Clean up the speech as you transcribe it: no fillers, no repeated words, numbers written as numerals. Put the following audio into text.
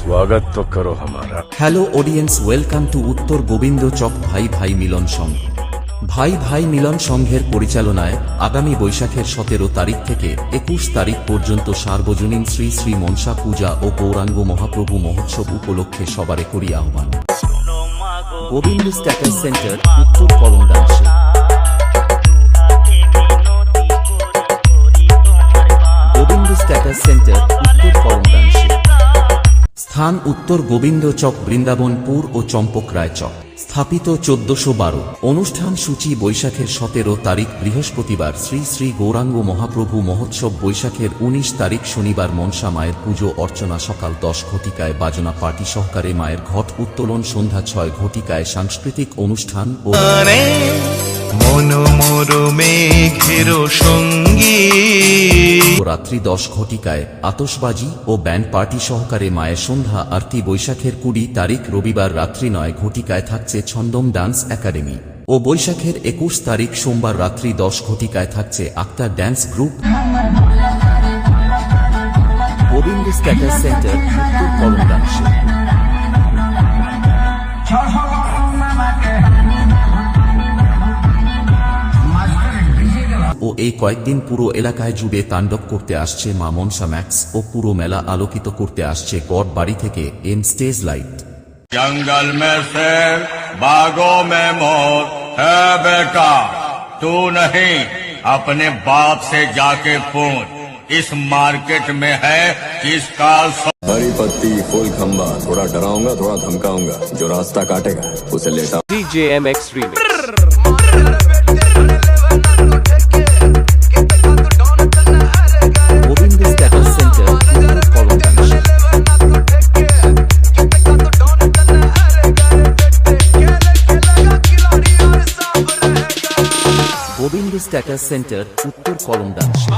स्वागत तो करो हमारा। হ্যালো অডিয়েন্স, ওয়েলকাম টু উত্তর গোবিন্দ চক ভাই ভাই মিলন সংঘ। ভাই ভাই মিলন সংঘের পরিচালনায় আগামী বৈশাখের 17 তারিখ থেকে 21 তারিখ পর্যন্ত সার্বজনীন শ্রী শ্রী মনসা পূজা ও গৌরাঙ্গ মহাপ্রভু মহোৎসব উপলক্ষে সবারে করি আহ্বান। গোবিন্দ স্ট্যাটাস সেন্টার, উত্তর করমদাসী। গোবিন্দ স্ট্যাটাস সেন্টার, উত্তর করমদাসী। স্থান উত্তর গোবিন্দ চক, বৃন্দাবনপুর ও চম্পক রায় চক। স্থাপিত 1412। অনুষ্ঠান সূচি বৈশাখের 17 তারিখ বৃহস্পতিবার শ্রী শ্রী গৌরাঙ্গ মহাপ্রভু মহোৎসব, বৈশাখের 19 তারিখ শনিবার মনসা মায়ের পুজো অর্চনা সকাল 10 ঘটিকায় বাজনা পার্টি সহকারে মায়ের ঘট উত্তোলন, সন্ধ্যা 6 ঘটিকায় সাংস্কৃতিক অনুষ্ঠান ও রাত্রি 10 ঘটিকায় আতশবাজি ও ব্যান্ড পার্টি সহকারে মায়ের সন্ধ্যা আরতি। বৈশাখের 20 তারিখ রবিবার রাত্রি 9 ঘটিকায় থাকছে ছন্দম ডান্স একাডেমি ও বৈশাখের 21 তারিখ সোমবার রাত্রি 10 ঘটিকায় থাকছে Akhtar dance group. Gobinda status centre, উত্তর করমদাসী। ও এই কয়েকদিন পুরো এলাকায় জুড়ে তাণ্ডব করতে আসছে মা মনসা ম্যাক্স ও পুরো মেলা আলোকিত করতে আসছে গড় বাড়ি থেকে এম স্টেজ লাইট। जंगल में शेर, बागों में मोर है बेटा, तू नहीं अपने बाप से जाके पूछ इस मार्केट में है किसका। हरी पत्ती फूल खंबा, थोड़ा डराऊंगा थोड़ा धमकाऊंगा, जो रास्ता काटेगा उसे लेटा। DJMX Remix। Gobinda status centre, উত্তর করমদাসী। গোবিন্দ স্ট্যাটাস সেন্টার, উত্তর করমদাসী।